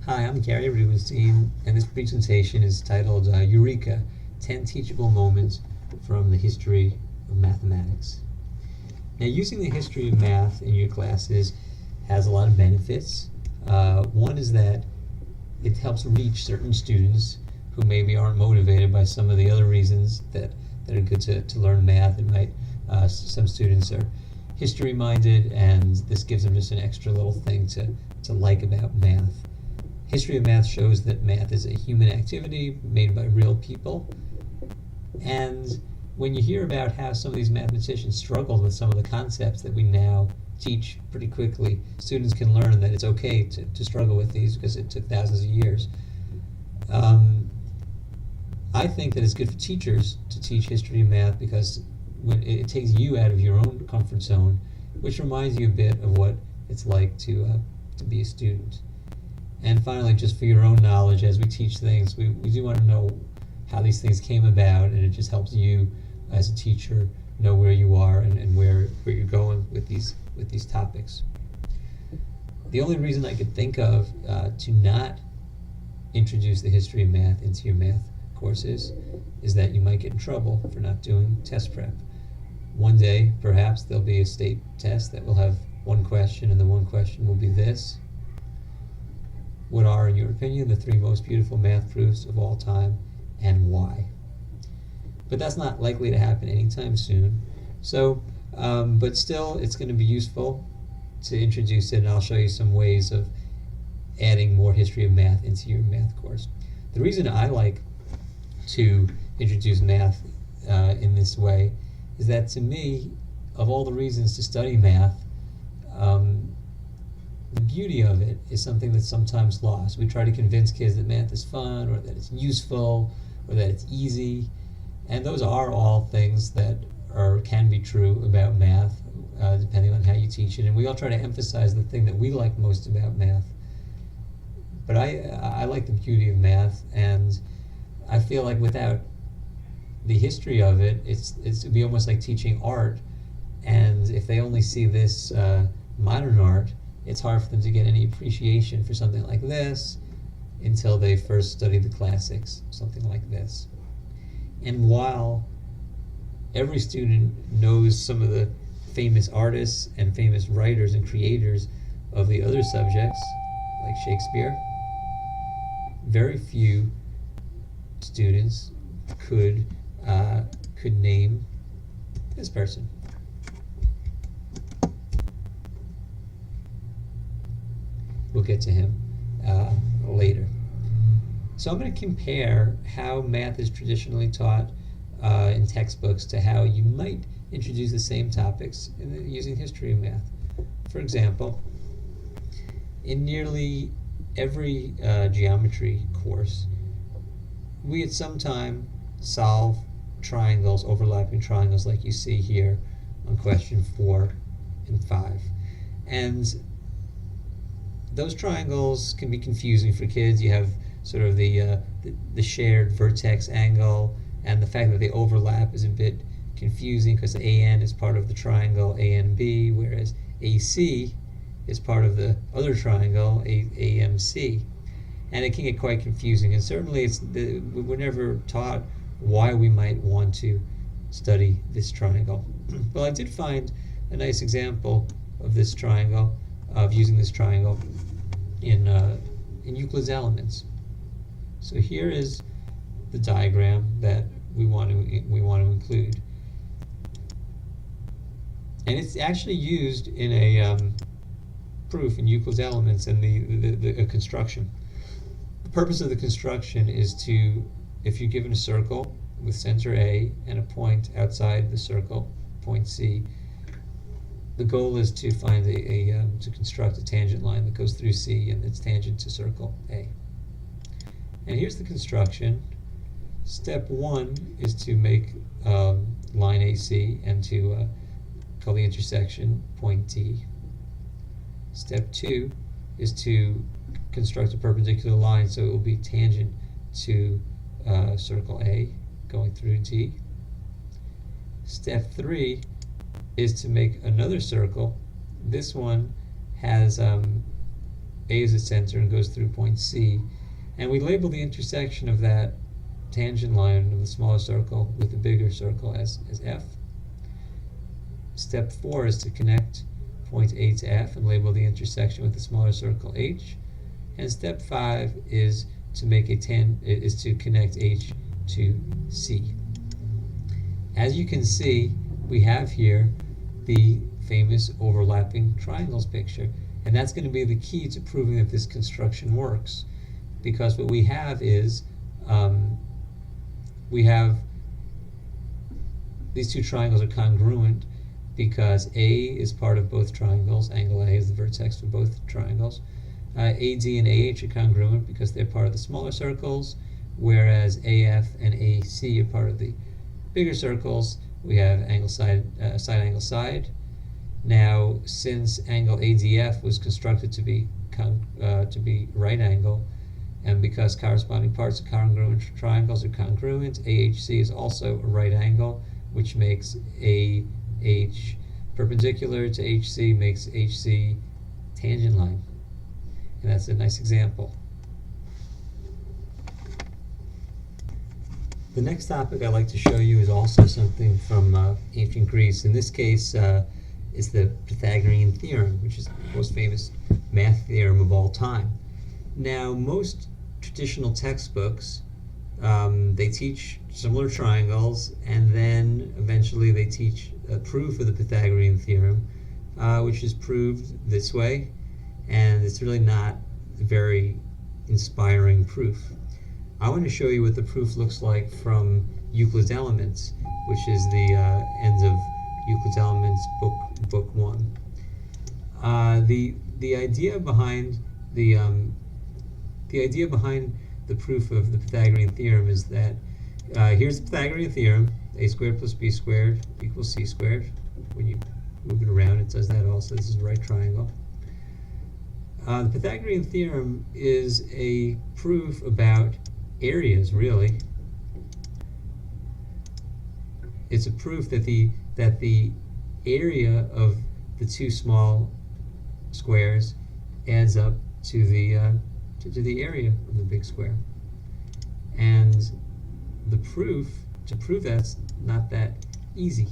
Hi, I'm Gary Rubenstein, and this presentation is titled Eureka, 10 Teachable Moments from the History of Mathematics. Now, using the history of math in your classes has a lot of benefits. One is that it helps reach certain students who maybe aren't motivated by some of the other reasons that are good to learn math. Some students are history-minded, and this gives them just an extra little thing to like about math. History of math shows that math is a human activity made by real people. And when you hear about how some of these mathematicians struggled with some of the concepts that we now teach pretty quickly, students can learn that it's okay to struggle with these because it took thousands of years. I think that it's good for teachers to teach history of math because when it takes you out of your own comfort zone, which reminds you a bit of what it's like to be a student. And finally, just for your own knowledge, as we teach things, we do want to know how these things came about, and it just helps you as a teacher know where you are and where you're going with these topics. The only reason I could think of to not introduce the history of math into your math courses is that you might get in trouble for not doing test prep. One day, perhaps, there'll be a state test that will have one question, and the one question will be this: what are, in your opinion, the 3 most beautiful math proofs of all time, and why? But that's not likely to happen anytime soon. So, but still, it's going to be useful to introduce it, and I'll show you some ways of adding more history of math into your math course. The reason I like to introduce math in this way is that, to me, of all the reasons to study math, the beauty of it is something that's sometimes lost. We try to convince kids that math is fun, or that it's useful, or that it's easy, and those are all things that can be true about math, depending on how you teach it. And we all try to emphasize the thing that we like most about math. But I like the beauty of math, and I feel like without the history of it, it'd be almost like teaching art. And if they only see this modern art, it's hard for them to get any appreciation for something like this until they first study the classics, something like this. And while every student knows some of the famous artists and famous writers and creators of the other subjects, like Shakespeare, very few students could name this person. We'll get to him later. So I'm going to compare how math is traditionally taught in textbooks to how you might introduce the same topics using history of math. For example, in nearly every geometry course, we at some time solve triangles, overlapping triangles like you see here on question 4 and 5. And those triangles can be confusing for kids. You have sort of the shared vertex angle, and the fact that they overlap is a bit confusing because AN is part of the triangle ANB, whereas AC is part of the other triangle AMC. And it can get quite confusing, and certainly we're never taught why we might want to study this triangle. Well, I did find a nice example of this triangle, of using this triangle in Euclid's Elements. So here is the diagram that we want to include, and it's actually used in a proof in Euclid's Elements and the construction. The purpose of the construction is to, if you're given a circle with center A and a point outside the circle, point C, the goal is to find to construct a tangent line that goes through C and its tangent to circle A. And here's the construction. Step 1 is to make line AC and to call the intersection point D. Step 2 is to construct a perpendicular line so it will be tangent to circle A going through D. Step 3 is to make another circle. This one has A is the center and goes through point C, and we label the intersection of that tangent line of the smaller circle with the bigger circle as F. Step 4 is to connect point A to F and label the intersection with the smaller circle H. And step 5 is to make to connect H to C. As you can see, we have here the famous overlapping triangles picture, and that's going to be the key to proving that this construction works, because what we have is we have these two triangles are congruent because A is part of both triangles. Angle A is the vertex for both triangles. AD and AH are congruent because they're part of the smaller circles, whereas AF and AC are part of the bigger circles. We have angle side, side angle side. Now, since angle ADF was constructed to be right angle, and because corresponding parts of congruent triangles are congruent, AHC is also a right angle, which makes AH perpendicular to HC, makes HC tangent line. And that's a nice example. The next topic I'd like to show you is also something from ancient Greece. In this case, is the Pythagorean theorem, which is the most famous math theorem of all time. Now, most traditional textbooks, they teach similar triangles, and then eventually they teach a proof of the Pythagorean theorem, which is proved this way, and it's really not a very inspiring proof. I want to show you what the proof looks like from Euclid's Elements, which is the end of Euclid's Elements, book 1. The idea behind the proof of the Pythagorean theorem is that here's the Pythagorean theorem: a squared plus b squared equals c squared. When you move it around, it does that also. This is a right triangle. The Pythagorean theorem is a proof about areas, really. It's a proof that the area of the two small squares adds up to the area of the big square. And to prove that's not that easy.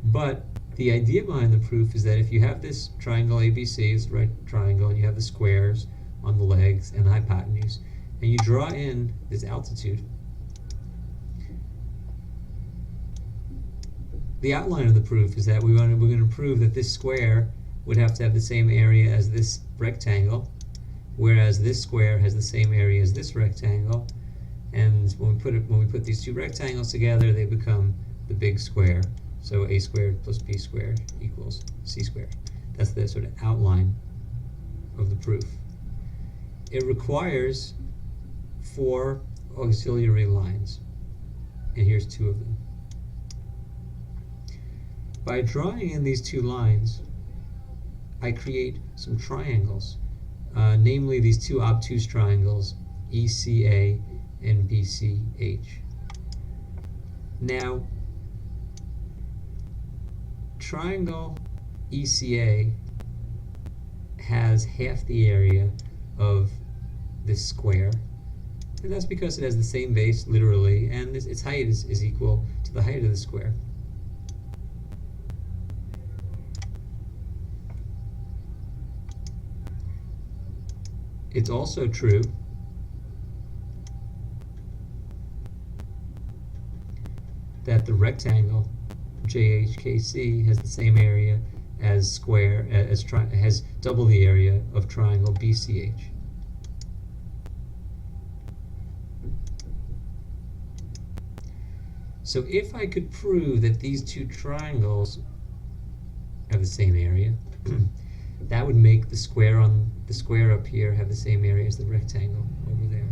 But the idea behind the proof is that if you have this triangle ABC, it's the right triangle, and you have the squares on the legs and the hypotenuse, and you draw in this altitude, the outline of the proof is that we're going to prove that this square would have to have the same area as this rectangle, whereas this square has the same area as this rectangle, and when we put these two rectangles together, they become the big square. So a squared plus b squared equals c squared. That's the sort of outline of the proof. It requires 4 auxiliary lines, and here's 2 of them. By drawing in these 2 lines, I create some triangles, namely these 2 obtuse triangles, ECA and BCH. Now, triangle ECA has half the area of this square, and that's because it has the same base, literally, and its height is equal to the height of the square. It's also true that the rectangle JHKC has the same area as has double the area of triangle BCH. So if I could prove that these 2 triangles have the same area, that would make the square up here have the same area as the rectangle over there.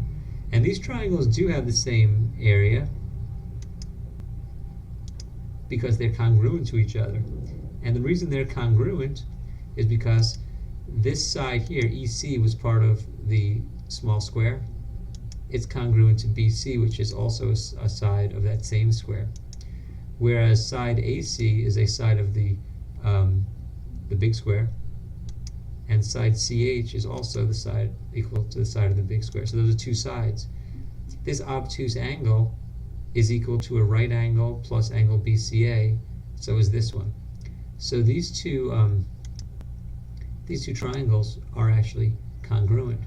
And these triangles do have the same area because they're congruent to each other. And the reason they're congruent is because this side here, EC, was part of the small square. It's congruent to BC, which is also a side of that same square. Whereas side AC is a side of the big square, and side CH is also the side equal to the side of the big square. So those are two sides. This obtuse angle is equal to a right angle plus angle BCA, so is this one. So these two triangles are actually congruent.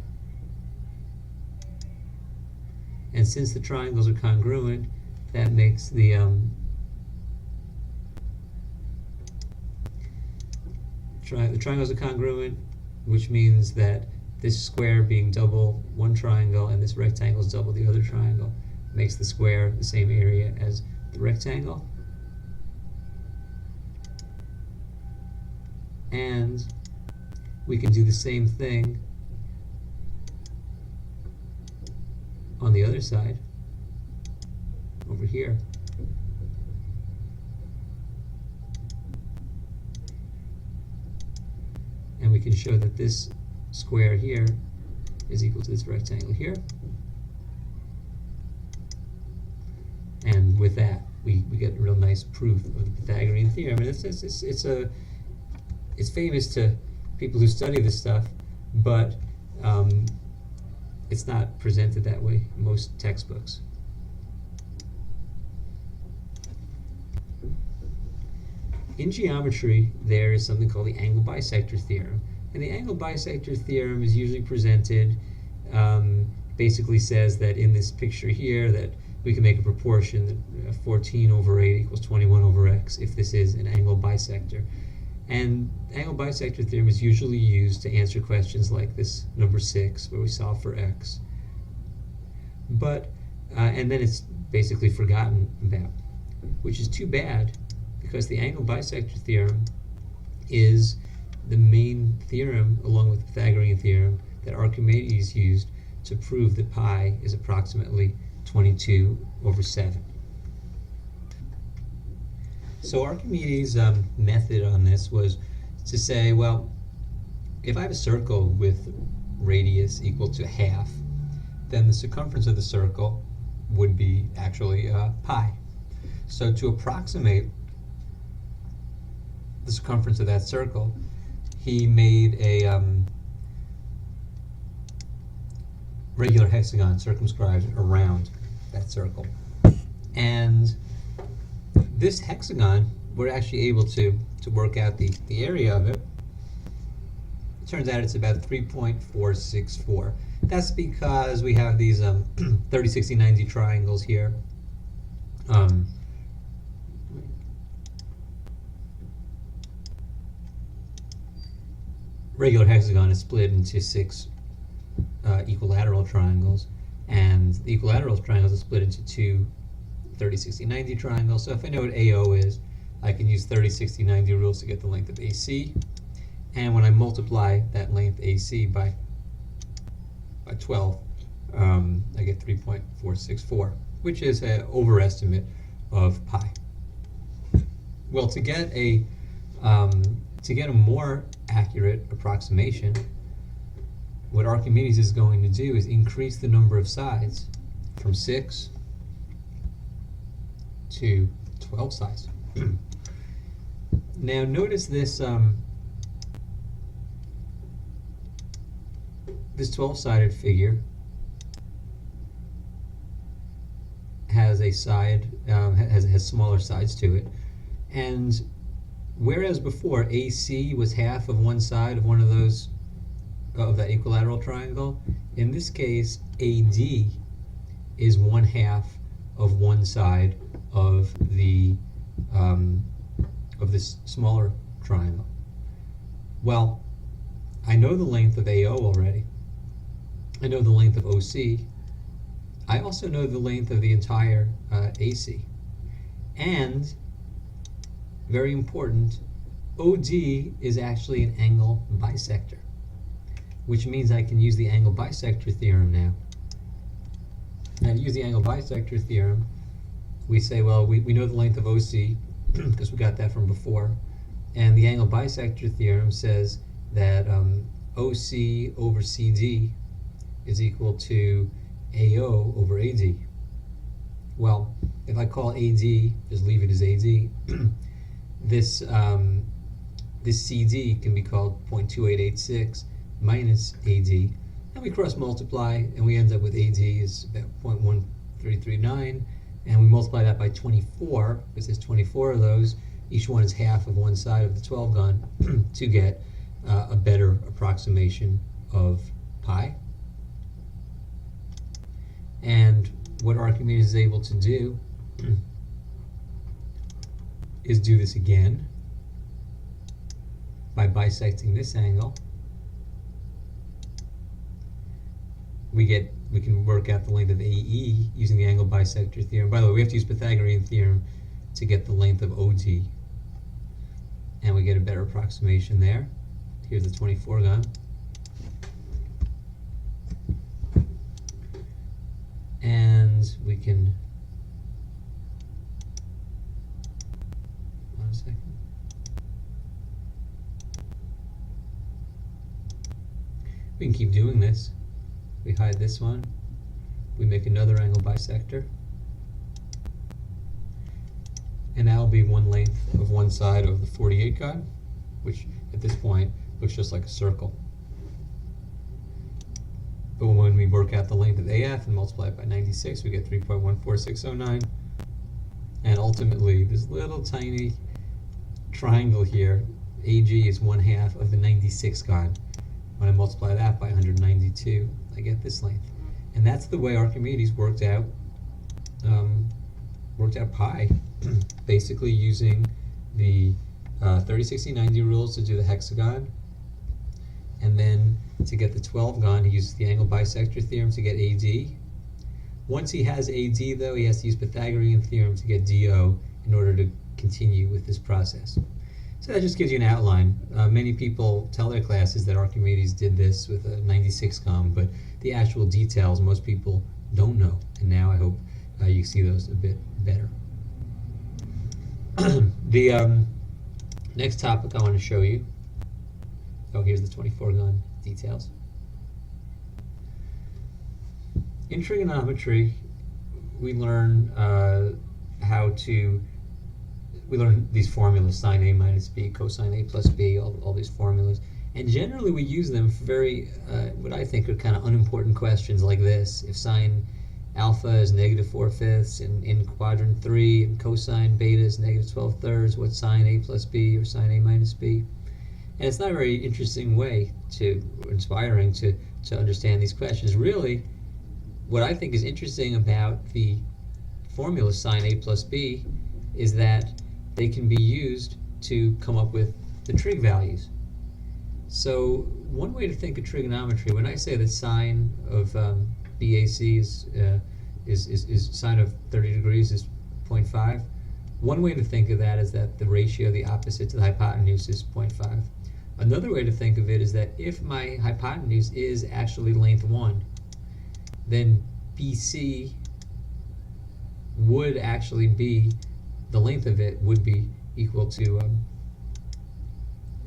And since the triangles are congruent, that makes the triangles are congruent, which means that this square being double one triangle and this rectangle is double the other triangle makes the square the same area as the rectangle. And we can do the same thing on the other side, over here. And we can show that this square here is equal to this rectangle here. And with that, we get a real nice proof of the Pythagorean theorem. And it's famous to people who study this stuff, but it's not presented that way in most textbooks. In geometry, there is something called the angle bisector theorem. And the angle bisector theorem is usually presented, basically says that in this picture here that we can make a proportion that 14 over 8 equals 21 over x if this is an angle bisector. And angle bisector theorem is usually used to answer questions like this number 6 where we solve for x. But, and then it's basically forgotten about, which is too bad, because the angle bisector theorem is the main theorem, along with the Pythagorean theorem, that Archimedes used to prove that pi is approximately 22 over 7. So Archimedes' method on this was to say, well, if I have a circle with radius equal to half, then the circumference of the circle would be actually pi. So to approximate the circumference of that circle, he made a regular hexagon circumscribed around that circle. And this hexagon, we're actually able to work out the area of it. It turns out it's about 3.464. That's because we have these 30, 60, 90 triangles here. Regular hexagon is split into 6 equilateral triangles, and the equilateral triangles are split into 2 30, 60, 90 triangles. So if I know what AO is, I can use 30, 60, 90 rules to get the length of AC. And when I multiply that length AC by 12, I get 3.464, which is an overestimate of pi. Well, to get a more accurate approximation, what Archimedes is going to do is increase the number of sides from 6 to 12 sides. Now notice this this 12-sided figure has a side, has smaller sides to it, and whereas before AC was half of one side of one of those, of that equilateral triangle, in this case AD is 1/2 of one side of the of this smaller triangle. Well, I know the length of AO already. I know the length of OC. I also know the length of the entire AC. And, very important, OD is actually an angle bisector, which means I can use the angle bisector theorem now. And to use the angle bisector theorem, we say, well, we know the length of OC because we got that from before. And the angle bisector theorem says that OC over CD is equal to AO over AD. Well, if I call AD, just leave it as AD, this this CD can be called 0.2886 minus AD, and we cross multiply, and we end up with AD is about 0.1339, and we multiply that by 24, because there's 24 of those. Each one is half of one side of the 12 gun to get a better approximation of pi. And what Archimedes is able to do is do this again by bisecting this angle. We can work out the length of AE using the angle bisector theorem. By the way, we have to use Pythagorean theorem to get the length of OD, and we get a better approximation there. Here's the 24 gun. And we can, one second. We can keep doing this. We hide this one. We make another angle bisector. And that'll be one length of one side of the 48 gun, which at this point looks just like a circle. But when we work out the length of AF and multiply it by 96, we get 3.14609. And ultimately, this little tiny triangle here, AG, is 1/2 of the 96 gun. When I multiply that by 192, I get this length. And that's the way Archimedes worked out pi, basically using the 30, 60, 90 rules to do the hexagon. And then to get the 12 gun, he uses the angle bisector theorem to get AD. Once he has AD, though, he has to use Pythagorean theorem to get DO in order to continue with this process. So that just gives you an outline. Many people tell their classes that Archimedes did this with a 96 gun, but the actual details most people don't know. And now I hope you see those a bit better. The next topic I want to show you. Oh, here's the 24 gun details. In trigonometry, we learn we learn these formulas: sine A minus B, cosine A plus B, all these formulas. And generally we use them for very, what I think are kind of unimportant questions like this. If sine alpha is -4/5 in quadrant 3, and cosine beta is -12/3, what's sine A plus B or sine A minus B? And it's not a very interesting way inspiring to understand these questions. Really, what I think is interesting about the formula sine A plus B is that they can be used to come up with the trig values. So one way to think of trigonometry, when I say that sine of BAC is sine of 30 degrees is 0.5, one way to think of that is that the ratio of the opposite to the hypotenuse is 0.5. Another way to think of it is that if my hypotenuse is actually length 1, then BC would actually be, the length of it would be equal to,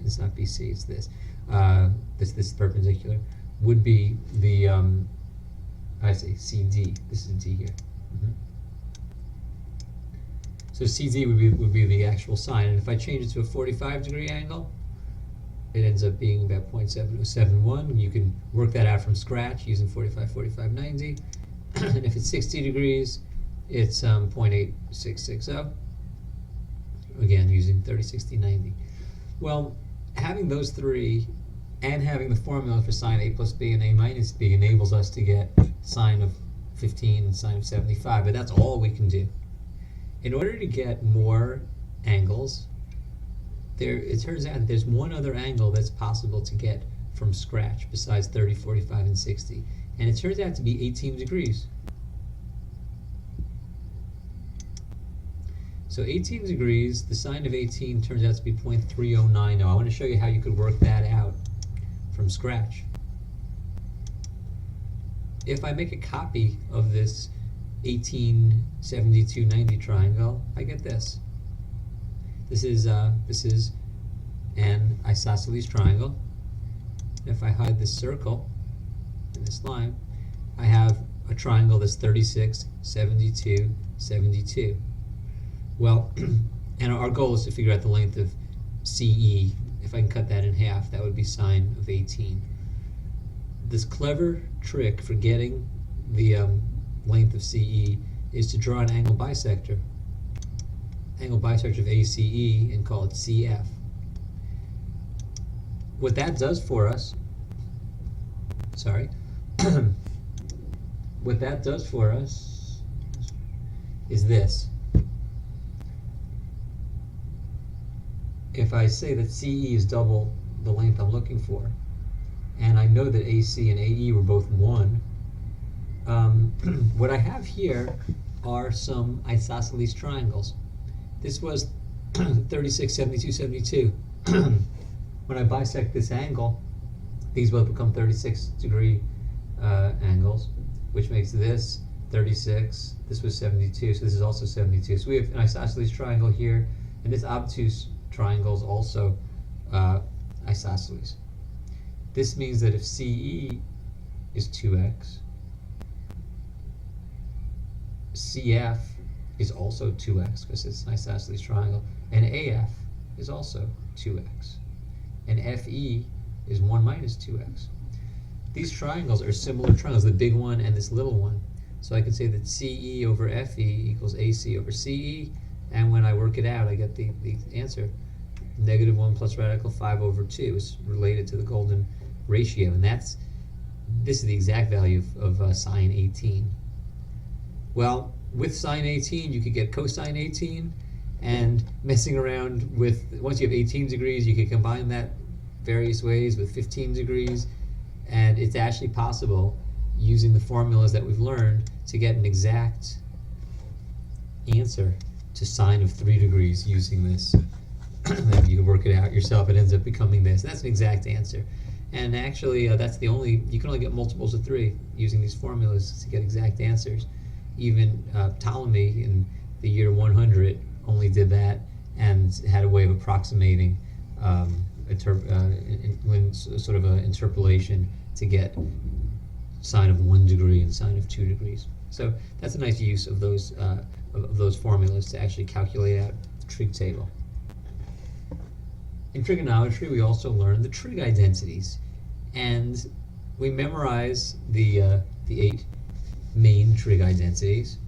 it's not BC, it's this, this perpendicular, would be the, I say CD, this is D here. So CD would be the actual sine, and if I change it to a 45-degree angle, it ends up being about 0.7071. You can work that out from scratch using 45, 45, 90. And if it's 60 degrees, it's 0.8660. Again, using 30, 60, 90. Well, having those three and having the formula for sine A plus B and A minus B enables us to get sine of 15 and sine of 75, but that's all we can do. In order to get more angles, it turns out there's one other angle that's possible to get from scratch besides 30, 45, and 60. And it turns out to be 18 degrees. So 18 degrees, the sine of 18 turns out to be 0.3090. I want to show you how you could work that out from scratch. If I make a copy of this 187290 triangle, I get this. This is an isosceles triangle. If I hide this circle and this line, I have a triangle that's 36, 72, 72. Well, and our goal is to figure out the length of CE if I can cut that in half, that would be sine of 18. This clever trick for getting the length of CE is to draw an angle bisector of ACE, and call it CF. What that does for us, what that does for us is this. If I say that CE is double the length I'm looking for, and I know that AC and AE were both 1, what I have here are some isosceles triangles. This was 36, 72, 72. When I bisect this angle, these both become 36-degree angles, which makes this 36. This was 72, so this is also 72. So we have an isosceles triangle here, and this obtuse triangle is also isosceles. This means that if CE is 2x, CF is also 2x because it's an isosceles triangle, and AF is also 2x, and FE is 1 minus 2x. These triangles are similar triangles, the big one and this little one. So I can say that CE over FE equals AC over CE, and when I work it out, I get the answer. -1 plus radical 5 over 2 is related to the golden ratio, and this is the exact value of sine 18. Well, with sine 18, you could get cosine 18, and messing around with, once you have 18 degrees, you can combine that various ways with 15 degrees, and it's actually possible, using the formulas that we've learned, to get an exact answer to sine of 3 degrees using this. If you work it out yourself, it ends up becoming this. That's an exact answer. And actually, that's the only, you can only get multiples of 3 using these formulas to get exact answers. Even Ptolemy in the year 100 only did that and had a way of approximating sort of an interpolation to get sine of 1 degree and sine of 2 degrees. So that's a nice use of those formulas to actually calculate out the trig table. In trigonometry, we also learn the trig identities, and we memorize the 8 main trig identities.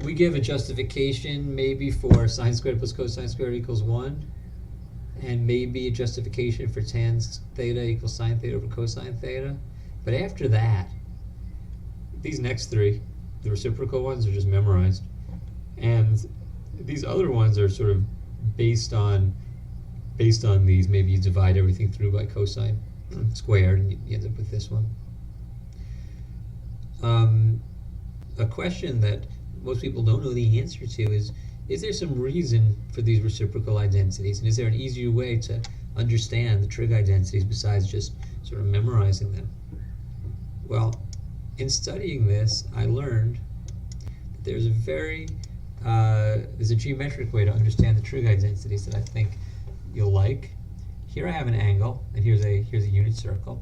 We give a justification maybe for sine squared plus cosine squared equals 1, and maybe a justification for tan theta equals sine theta over cosine theta. But after that, these next 3, the reciprocal ones, are just memorized, and these other ones are sort of based on these. Maybe you divide everything through by cosine squared, and you end up with this one. A question that most people don't know the answer to is there some reason for these reciprocal identities, and is there an easier way to understand the trig identities besides just sort of memorizing them? Well, in studying this, I learned that there's a geometric way to understand the trig identities that I think you'll like. Here I have an angle, and here's a unit circle,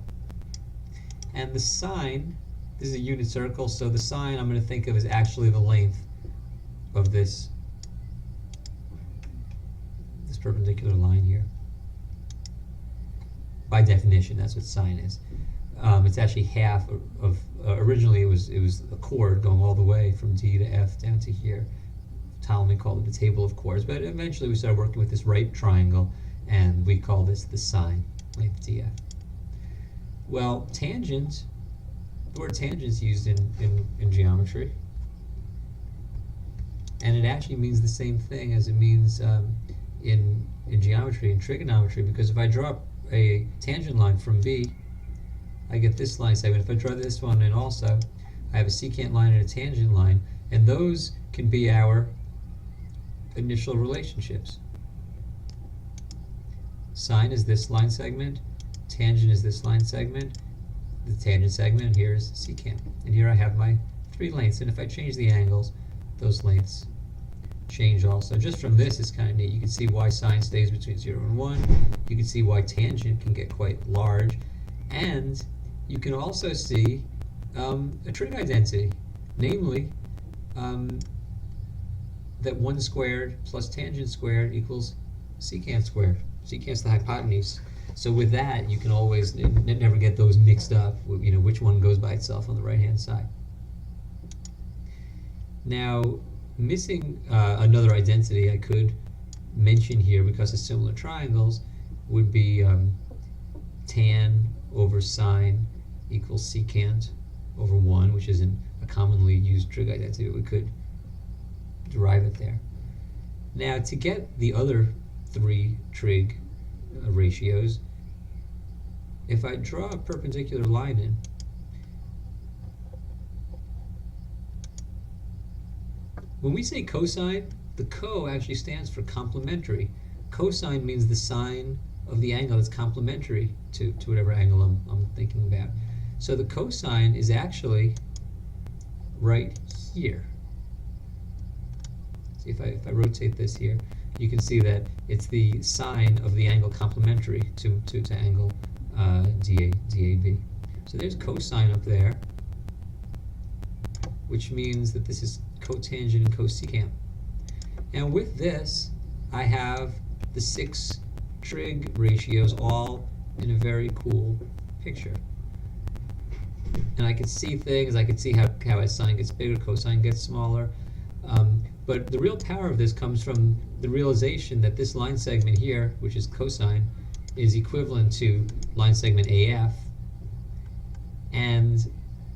and the sine, this is a unit circle, so the sine I'm going to think of as actually the length of this perpendicular line here. By definition, that's what sine is. It's actually half of originally it was a chord going all the way from D to F down to here. Ptolemy called it the table of chords, but eventually we started working with this right triangle, and we call this the sine length df. Well, tangent, the word tangent is used in geometry, and it actually means the same thing as it means in geometry and trigonometry, because if I draw a tangent line from B, I get this line segment. If I draw this one in also, I have a secant line and a tangent line, and those can be our initial relationships. Sine is this line segment, tangent is this line segment, the tangent segment here is secant. And here I have my 3 lengths, and if I change the angles, those lengths change also. Just from this, it's kind of neat. You can see why sine stays between 0 and 1. You can see why tangent can get quite large. And you can also see a trig identity, namely that 1 squared plus tangent squared equals secant squared. secant's the hypotenuse. So with that, you can always never get those mixed up, you know, which one goes by itself on the right-hand side. Now, missing another identity I could mention here because of similar triangles would be tan over sine equals secant over 1, which isn't a commonly used trig identity. We could derive it there. Now, to get the other 3 trig ratios, if I draw a perpendicular line in, when we say cosine, the co actually stands for complementary. Cosine means the sine of the angle that's complementary to whatever angle I'm thinking about. So the cosine is actually right here. See, if I rotate this here, you can see that it's the sine of the angle complementary to angle DAB. So there's cosine up there, which means that this is cotangent and cosecant. And with this, I have the 6 trig ratios all in a very cool picture. And I can see things, I can see how sine gets bigger, cosine gets smaller. But the real power of this comes from the realization that this line segment here, which is cosine, is equivalent to line segment AF. And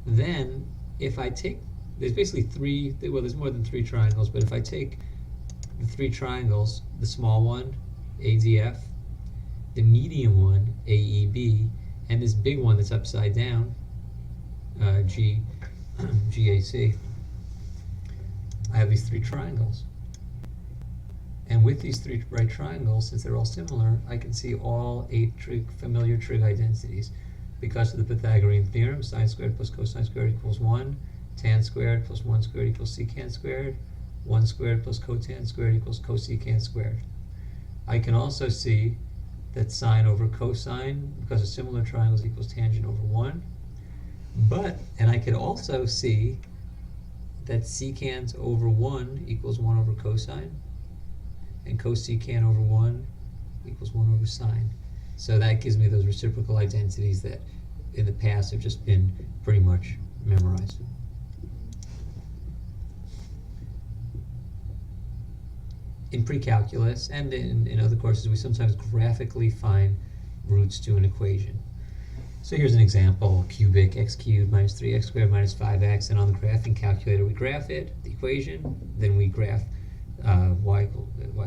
then if I take, there's basically 3, well, there's more than 3 triangles, but if I take the 3 triangles, the small one, ADF, the medium one, AEB, and this big one that's upside down, GAC, I have these 3 triangles. And with these 3 right triangles, since they're all similar, I can see all 8 familiar trig identities. Because of the Pythagorean theorem, sine squared plus cosine squared equals 1, tan squared plus 1 squared equals secant squared, 1 squared plus cotan squared equals cosecant squared. I can also see that sine over cosine, because of similar triangles, equals tangent over 1. And I could also see that secant over 1 equals 1 over cosine, and cosecant over 1 equals 1 over sine. So that gives me those reciprocal identities that in the past have just been pretty much memorized. In pre-calculus and in other courses, we sometimes graphically find roots to an equation. So here's an example: cubic x cubed minus 3x squared minus 5x, and on the graphing calculator we graph it, the equation, then we graph y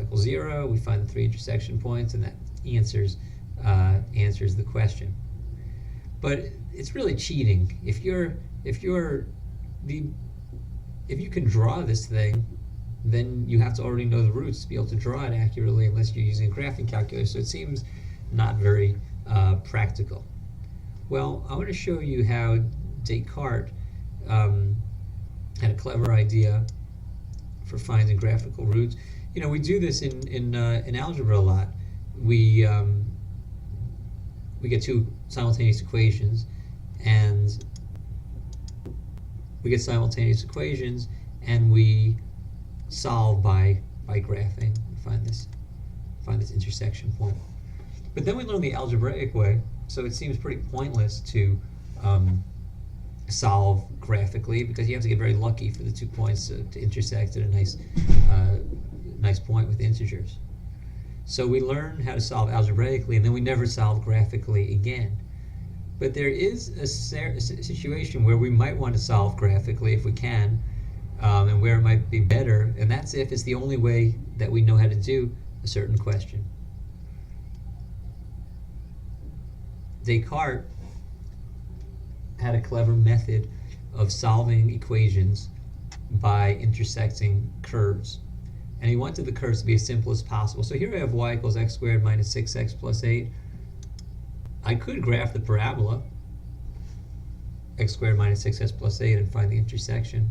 equals 0, we find the 3 intersection points, and that answers the question. But it's really cheating. If you can draw this thing, then you have to already know the roots to be able to draw it accurately, unless you're using a graphing calculator. So it seems not very practical. Well, I want to show you how Descartes had a clever idea for finding graphical roots. You know, we do this in algebra a lot. We get 2 simultaneous equations, and we solve by graphing and find this intersection point. But then we learn the algebraic way, so it seems pretty pointless to solve graphically, because you have to get very lucky for the 2 points to intersect at a nice point with integers. So we learn how to solve algebraically, and then we never solve graphically again. But there is a situation where we might want to solve graphically if we can, and where it might be better, and that's if it's the only way that we know how to do a certain question. Descartes had a clever method of solving equations by intersecting curves. And he wanted the curves to be as simple as possible. So here I have y equals x squared minus 6x plus 8. I could graph the parabola, x squared minus 6x plus 8, and find the intersection.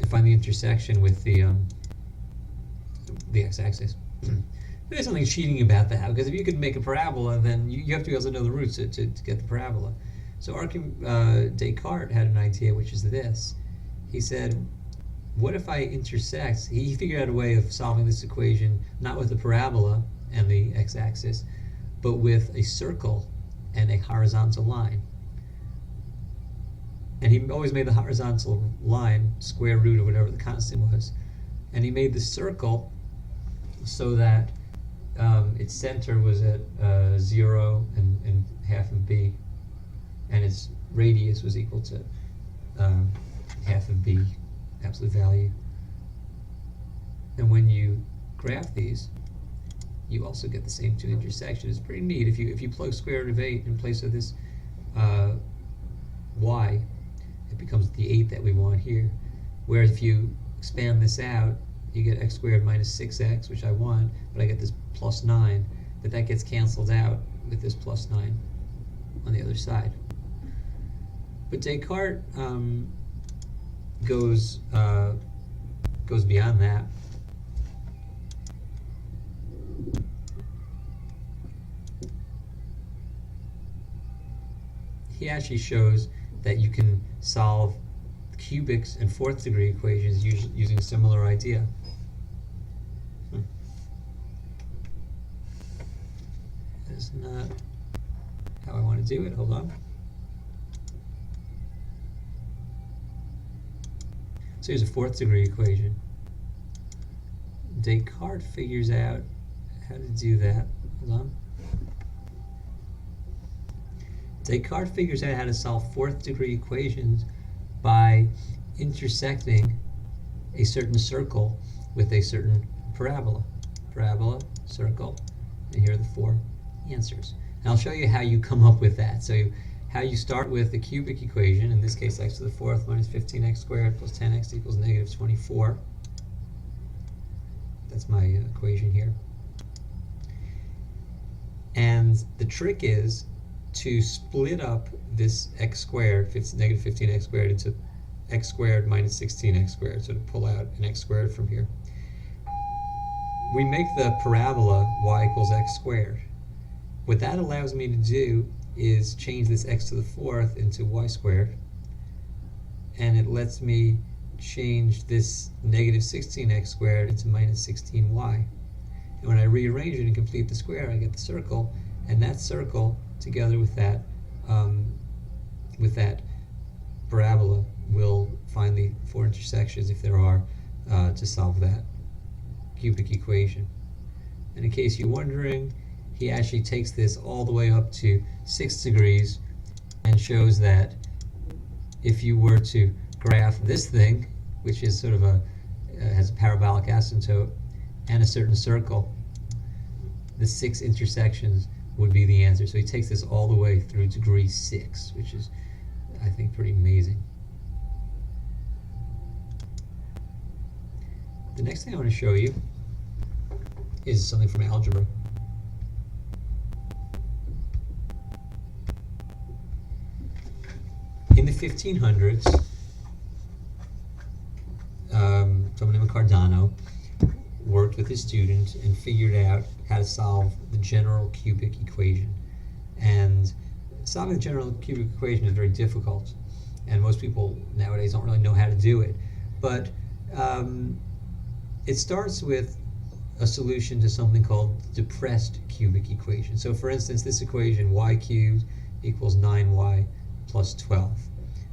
With the x-axis. There's something cheating about that, because if you could make a parabola, then you have to be able to know the roots to get the parabola. So Descartes had an idea, which is this. He said, what if I intersect? He figured out a way of solving this equation, not with the parabola, and the x-axis, but with a circle and a horizontal line. And he always made the horizontal line square root of whatever the constant was. And he made the circle so that its center was at 0 and half of b, and its radius was equal to half of b, absolute value. And when you graph these, you also get the same two intersections. It's pretty neat. If you plug square root of 8 in place of this y, it becomes the 8 that we want here. Whereas if you expand this out, you get x squared minus 6x, which I want, but I get this plus 9. But that gets canceled out with this plus 9 on the other side. But Descartes goes beyond that. He actually shows that you can solve cubic and fourth degree equations using a similar idea. That's not how I want to do it. Hold on. So here's a fourth degree equation. Descartes figures out how to do that. Hold on. Descartes figures out how to solve fourth degree equations by intersecting a certain circle with a certain parabola. Parabola, circle, and here are the four answers. And I'll show you how you come up with that. So how you start with the cubic equation, in this case x to the fourth minus 15x squared plus 10x equals negative 24. That's my equation here. And the trick is to split up this x squared, negative 15x squared, into x squared minus 16x squared, so to pull out an x squared from here. We make the parabola y equals x squared. What that allows me to do is change this x to the fourth into y squared, and it lets me change this negative 16x squared into minus 16y. And when I rearrange it and complete the square, I get the circle, and that circle together with that parabola will find the four intersections, if there are, to solve that cubic equation. And in case you're wondering, he actually takes this all the way up to 6 degrees and shows that if you were to graph this thing, which is sort of has a parabolic asymptote and a certain circle, the 6 intersections would be the answer. So he takes this all the way through degree 6, which is, I think, pretty amazing. The next thing I want to show you is something from algebra. In the 1500s, someone named Cardano worked with his student and figured out how to solve the general cubic equation. And solving the general cubic equation is very difficult, and most people nowadays don't really know how to do it. But it starts with a solution to something called depressed cubic equation. So for instance, this equation, y cubed equals 9y plus 12.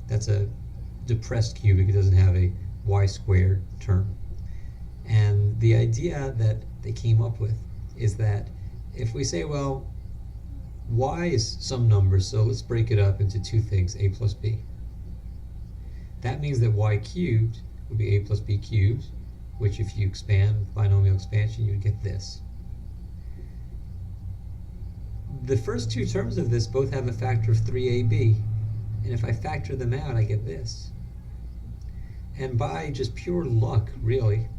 That's a depressed cubic. It doesn't have a y squared term. And the idea that they came up with is that if we say, well, y is some number, so let's break it up into two things, a plus b. That means that y cubed would be a plus b cubed, which if you expand binomial expansion, you'd get this. The first two terms of this both have a factor of 3ab, and if I factor them out, I get this. And by just pure luck, really,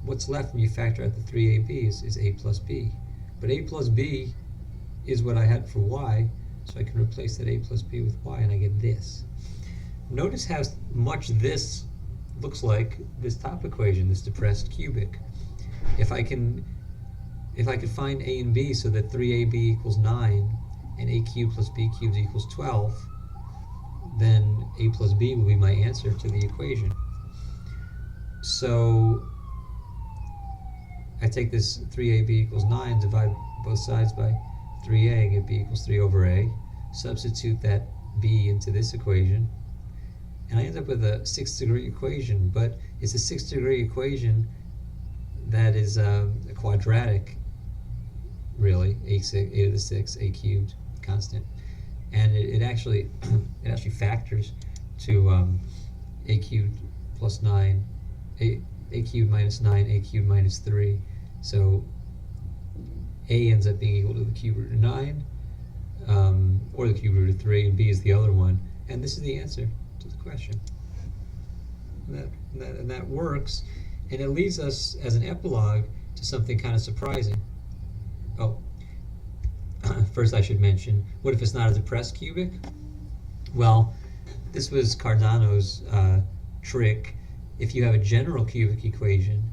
what's left when you factor out the 3ab's is a plus b. But a plus b is what I had for y, so I can replace that a plus b with y, and I get this. Notice how much this looks like this top equation, this depressed cubic. If I could find a and b so that 3ab equals 9 and a cubed plus b cubed equals 12, then a plus b will be my answer to the equation. So I take this 3ab equals 9, divide both sides by 3a, get b equals 3 over a, substitute that b into this equation, and I end up with a 6th degree equation, but it's a 6th degree equation that is a quadratic, really, a to the 6, a cubed, constant, and it actually it actually factors to a cubed plus 9, a cubed minus 9, a cubed minus 3, so a ends up being equal to the cube root of 9, or the cube root of 3, and b is the other one, and this is the answer to the question. And that works, and it leads us as an epilogue to something kind of surprising. Oh, first I should mention, what if it's not a depressed cubic? Well, this was Cardano's trick. If you have a general cubic equation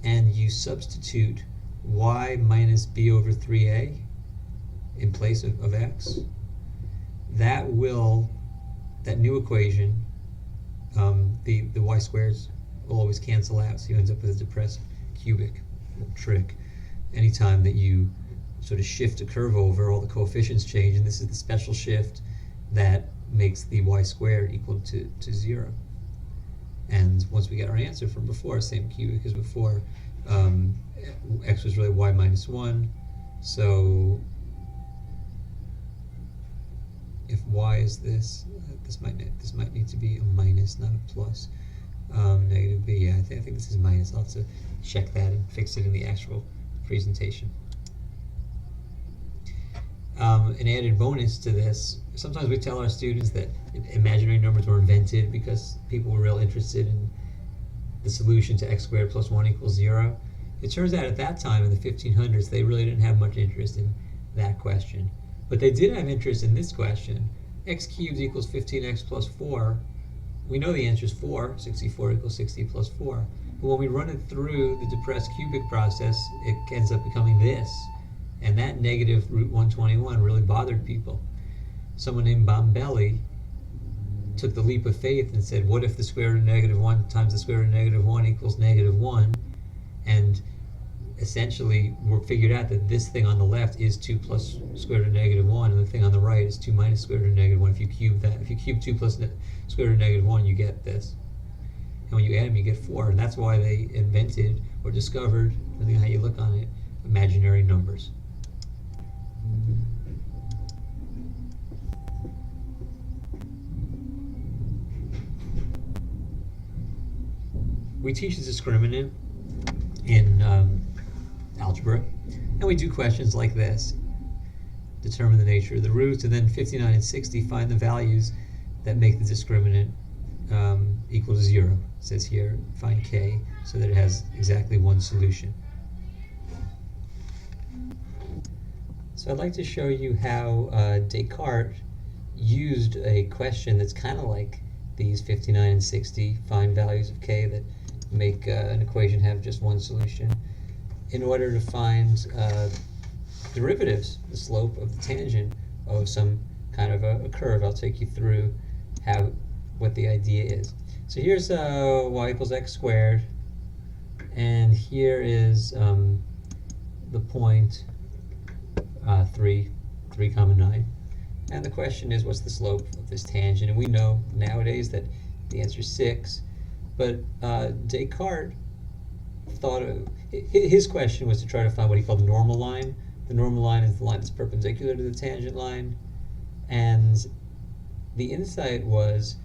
and you substitute y minus b over 3a in place of x, that new equation, the y squares will always cancel out, so you end up with a depressed cubic. Little trick. Anytime that you sort of shift a curve over, all the coefficients change, and this is the special shift that makes the y squared equal to 0. And once we get our answer from before, same cubic as before, x was really y minus 1, so if y is this, this might need to be a minus, not a plus. Negative b, yeah, I think this is minus. I'll have to check that and fix it in the actual presentation. An added bonus to this, sometimes we tell our students that imaginary numbers were invented because people were real interested in the solution to x squared plus 1 equals 0. It turns out at that time in the 1500s they really didn't have much interest in that question. But they did have interest in this question. X cubed equals 15x plus 4. We know the answer is 4. 64 equals 60 plus 4. But when we run it through the depressed cubic process, it ends up becoming this. And that negative root 121 really bothered people. Someone named Bombelli took the leap of faith and said, what if the square root of negative 1 times the square root of negative 1 equals negative 1? And essentially we figured out that this thing on the left is 2 plus square root of negative 1, and the thing on the right is 2 minus square root of negative 1. If you cube that, if you cube 2 plus square root of negative 1, you get this. And when you add them, you get 4. And that's why they invented or discovered, depending on how you look on it, imaginary numbers. We teach the discriminant in algebra, and we do questions like this. Determine the nature of the roots, and then 59 and 60, find the values that make the discriminant equal to 0. It says here, find k, so that it has exactly one solution. So I'd like to show you how Descartes used a question that's kind of like these 59 and 60, find values of k that make an equation have just one solution, in order to find derivatives, the slope of the tangent of some kind of a curve. I'll take you through what the idea is. So here's y equals x squared, and here is the point 3, 9. And the question is, what's the slope of this tangent? And we know nowadays that the answer is 6. But Descartes thought his question was to try to find what he called the normal line. The normal line is the line that's perpendicular to the tangent line. And the insight was,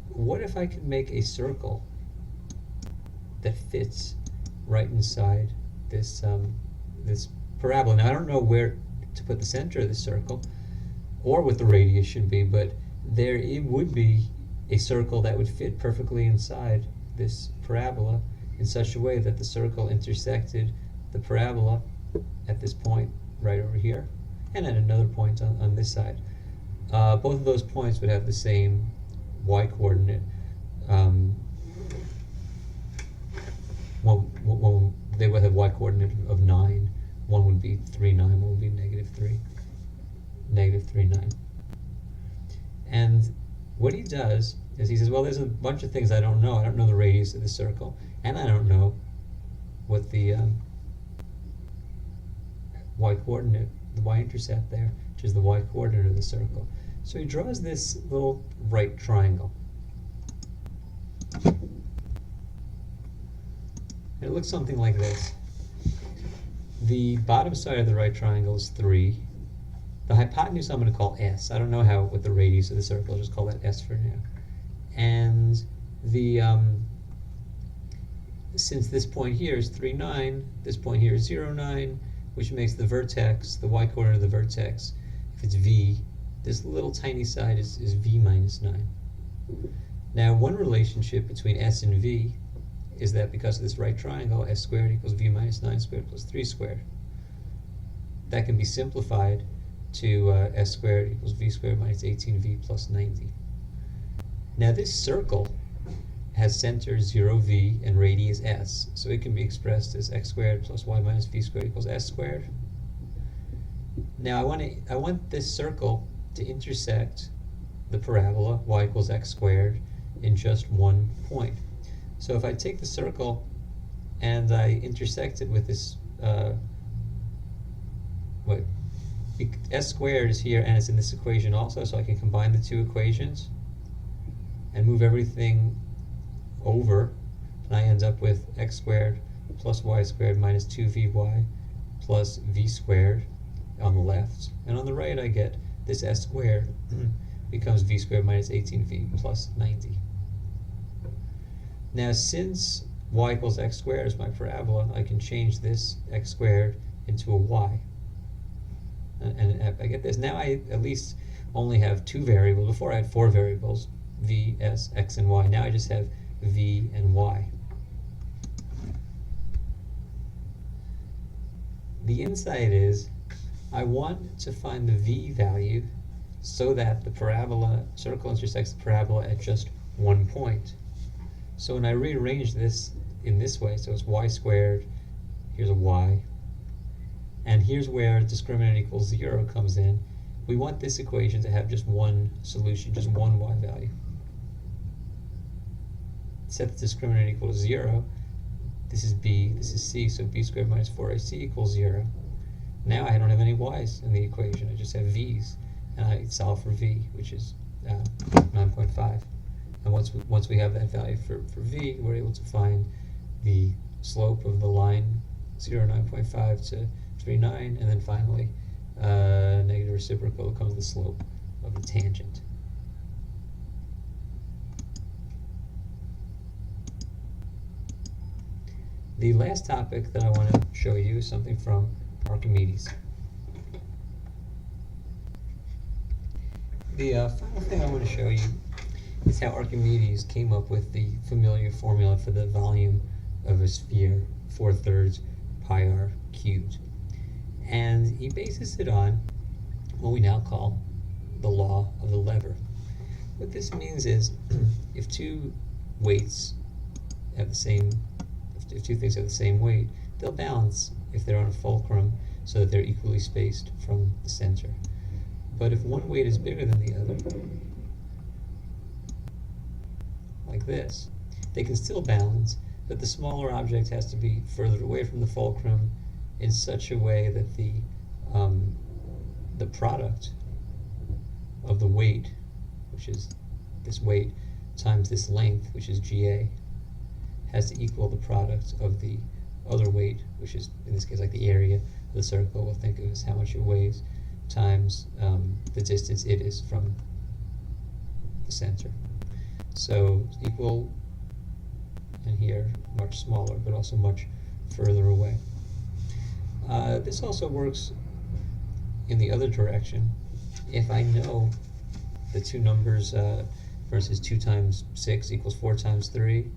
what if I could make a circle that fits right inside this this parabola? Now I don't know where to put the center of the circle or what the radius should be, but it would be a circle that would fit perfectly inside this parabola in such a way that the circle intersected the parabola at this point right over here and at another point on this side. Both of those points would have the same y coordinate. They would have y coordinate of 9. One would be 3, 9. One would be negative 3, 9. And what he does is he says, well, there's a bunch of things I don't know. I don't know the radius of the circle, and I don't know what the y-coordinate, the y-intercept there, which is the y-coordinate of the circle. So he draws this little right triangle. And it looks something like this. The bottom side of the right triangle is 3. The hypotenuse I'm going to call S. I don't know what the radius of the circle is. Just call that S for now. And the since this point here is 3, 9, this point here is 0, 9, which makes the vertex, the y-coordinate of the vertex, if it's v, this little tiny side is v minus 9. Now, one relationship between S and v is that because of this right triangle, S squared equals v minus 9 squared plus 3 squared. That can be simplified to S squared equals v squared minus 18v plus 90. Now, this circle has center 0v and radius s, so it can be expressed as x squared plus y minus v squared equals s squared. Now I want this circle to intersect the parabola y equals x squared in just one point. So if I take the circle and I intersect it with this s squared is here and it's in this equation also, so I can combine the two equations and move everything over, and I end up with x squared plus y squared minus 2vy plus v squared on the left, and on the right I get this s squared becomes v squared minus 18v plus 90. Now, since y equals x squared is my parabola, I can change this x squared into a y, and I get this. Now I at least only have 2 variables. Before I had 4 variables, v, s, x, and y. Now I just have v and y. The insight is I want to find the v value so that the parabola circle intersects the parabola at just one point. So when I rearrange this in this way, so it's y squared, here's a y, and here's where discriminant equals 0 comes in. We want this equation to have just one solution, just one y value. Set the discriminant equal to 0. This is b, this is c, so b squared minus 4ac equals 0. Now I don't have any y's in the equation, I just have v's, and I solve for v, which is 9.5. And once we have that value for v, we're able to find the slope of the line 0, 9.5 to 3, 9, and then finally negative reciprocal becomes the slope of the tangent. The last topic that I want to show you is something from Archimedes. The final thing I want to show you is how Archimedes came up with the familiar formula for the volume of a sphere, 4/3 pi r cubed. And he bases it on what we now call the law of the lever. What this means is if two weights have the same, if two things have the same weight, they'll balance if they're on a fulcrum so that they're equally spaced from the center. But if one weight is bigger than the other, like this, they can still balance, but the smaller object has to be further away from the fulcrum in such a way that the product of the weight, which is this weight times this length, which is GA, has to equal the product of the other weight, which is in this case like the area of the circle. We'll think of as how much it weighs times the distance it is from the center. So equal, and here much smaller, but also much further away. This also works in the other direction. If I know the two numbers, for instance, 2 times 6 equals 4 times 3,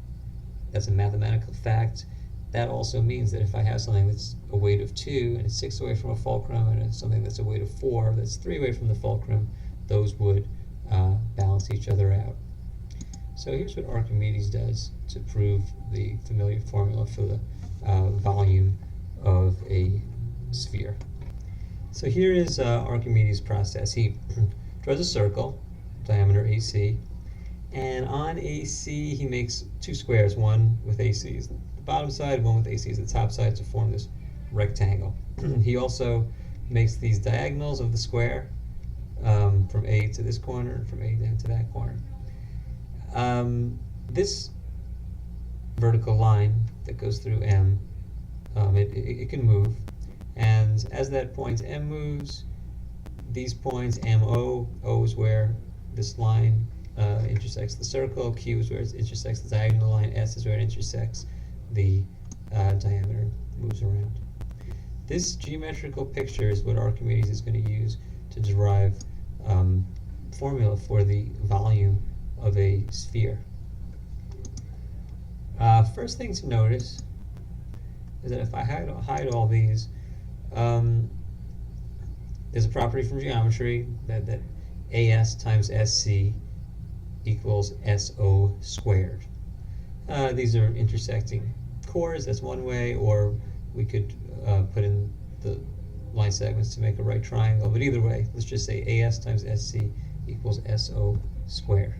that's a mathematical fact. That also means that if I have something that's a weight of 2 and it's 6 away from a fulcrum, and it's something that's a weight of 4 that's 3 away from the fulcrum, those would balance each other out. So here's what Archimedes does to prove the familiar formula for the volume of a sphere. So here is Archimedes' process. He draws a circle, diameter AC, And on AC, he makes two squares, one with AC's the bottom side, one with AC's the top side, to form this rectangle. He also makes these diagonals of the square from A to this corner and from A down to that corner. This vertical line that goes through M, it can move, and as that point M moves, these points MO, O is where this line intersects the circle, Q is where it intersects the diagonal line, S is where it intersects the diameter, moves around. This geometrical picture is what Archimedes is going to use to derive formula for the volume of a sphere. First thing to notice is that if I hide all these, there's a property from geometry that AS times SC equals SO squared. These are intersecting chords, that's one way, or we could put in the line segments to make a right triangle, but either way, let's just say AS times SC equals SO squared.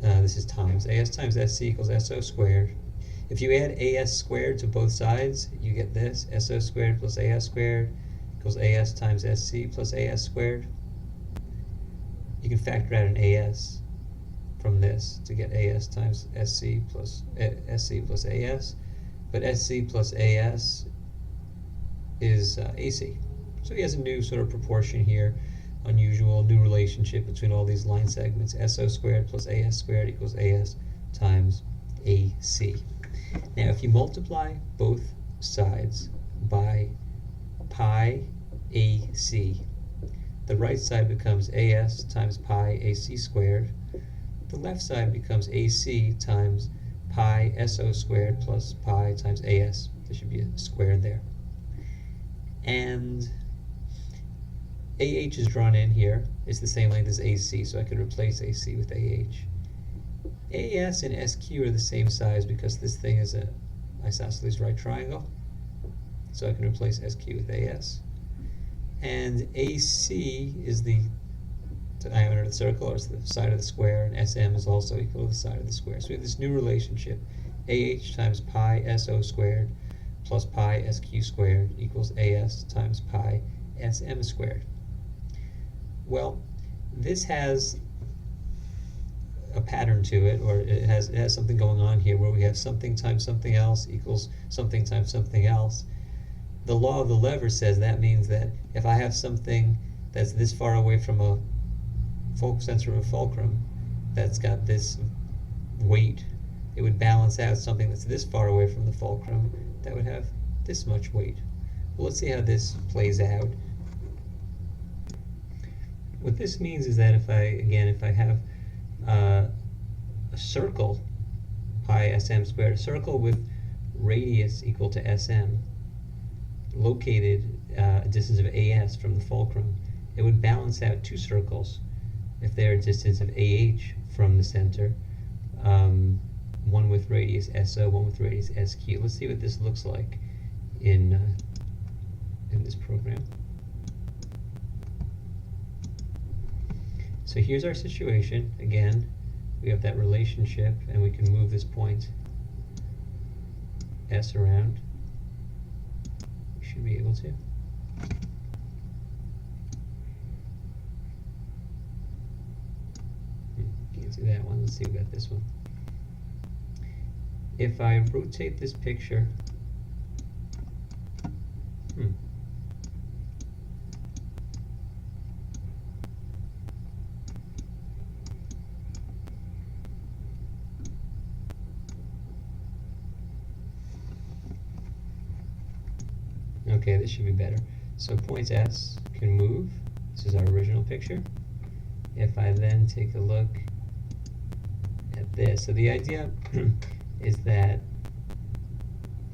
This is times. AS times SC equals SO squared. If you add AS squared to both sides, you get this. SO squared plus AS squared equals AS times SC plus AS squared. You can factor out an AS from this to get AS times SC plus AS. But SC plus AS is AC. So he has a new sort of proportion here. Unusual new relationship between all these line segments. SO squared plus AS squared equals AS times AC. Now if you multiply both sides by pi AC, the right side becomes AS times pi AC squared. The left side becomes AC times pi SO squared plus pi times AS. There should be a squared there. And AH is drawn in here. It's the same length as AC, so I could replace AC with AH. AS and SQ are the same size because this thing is an isosceles right triangle. So I can replace SQ with AS. And AC is the diameter of the circle, or it's the side of the square, and SM is also equal to the side of the square. So we have this new relationship. AH times pi SO squared plus pi SQ squared equals AS times pi SM squared. Well, this has a pattern to it, or it has something going on here where we have something times something else equals something times something else. The law of the lever says that means that if I have something that's this far away from a center of a fulcrum that's got this weight, it would balance out something that's this far away from the fulcrum that would have this much weight. Well, let's see how this plays out. What this means is that if I have a circle, pi SM squared, a circle with radius equal to SM, located a distance of AS from the fulcrum, it would balance out two circles if they're a distance of AH from the center, one with radius SO, one with radius SQ. Let's see what this looks like in this program. So here's our situation. Again, we have that relationship, and we can move this point S around. We should be able to. Can't do that one. Let's see, we got this one. If I rotate this picture, okay, this should be better. So point S can move. This is our original picture. If I then take a look at this, so the idea is that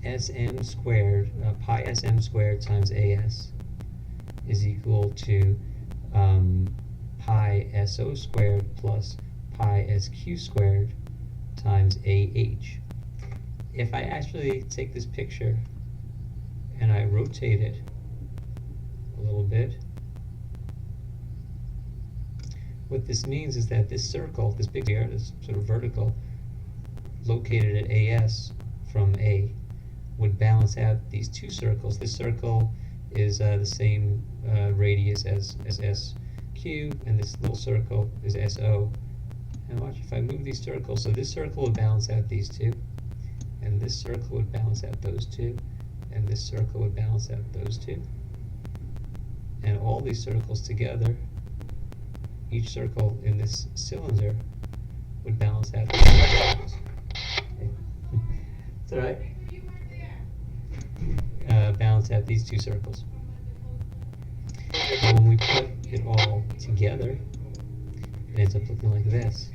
SM squared, pi SM squared times AS is equal to pi SO squared plus pi SQ squared times AH. If I actually take this picture and I rotate it a little bit, What this means is that this circle, this big sphere, this sort of vertical, located at AS from A, would balance out these two circles. This circle is the same radius as SQ, and this little circle is SO. And watch, if I move these circles, so this circle would balance out these two, and this circle would balance out those two, and this circle would balance out those two. And all these circles together, each circle in this cylinder would balance out these circles. It's alright. Balance out these two circles. And when we put it all together, it ends up looking like this.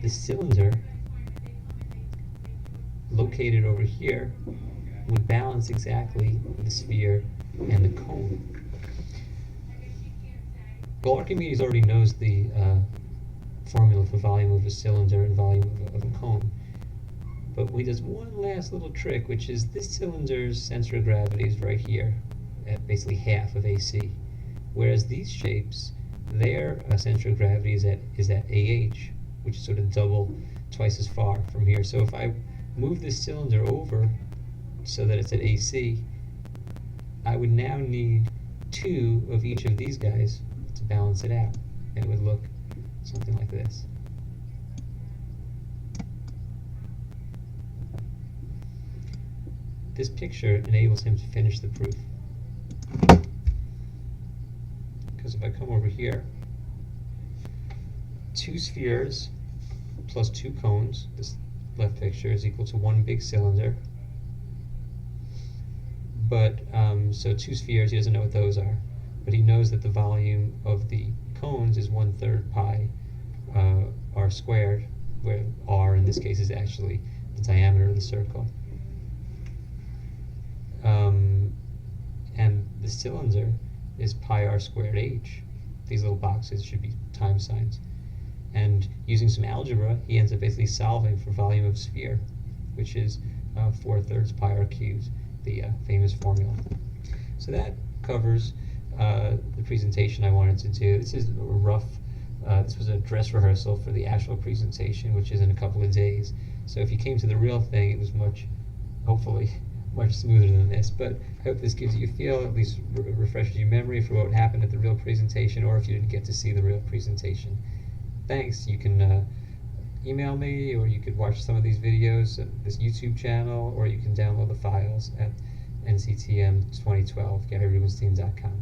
The cylinder located over here would balance exactly the sphere and the cone. Well, Archimedes already knows the formula for volume of a cylinder and volume of a cone. But he does one last little trick, which is this cylinder's center of gravity is right here, at basically half of AC. Whereas these shapes, their center of gravity is at AH, which is sort of twice as far from here. So if I move this cylinder over so that it's at AC, I would now need 2 of each of these guys to balance it out, and it would look something like this. This picture enables him to finish the proof. Because if I come over here, 2 spheres plus 2 cones, this left picture, is equal to 1 big cylinder. But, so 2 spheres, he doesn't know what those are. But he knows that the volume of the cones is 1/3 pi r squared, where r in this case is actually the diameter of the circle. And the cylinder is pi r squared h. These little boxes should be time signs. And using some algebra, he ends up basically solving for volume of sphere, which is 4/3 pi r cubed, the famous formula. So that covers the presentation I wanted to do. This is a rough, this was a dress rehearsal for the actual presentation, which is in a couple of days. So if you came to the real thing, it was hopefully, much smoother than this. But I hope this gives you a feel, at least refreshes your memory for what happened at the real presentation, or if you didn't get to see the real presentation. Thanks. You can email me, or you could watch some of these videos at this YouTube channel, or you can download the files at NCTM 2012, GaryRubenstein.com.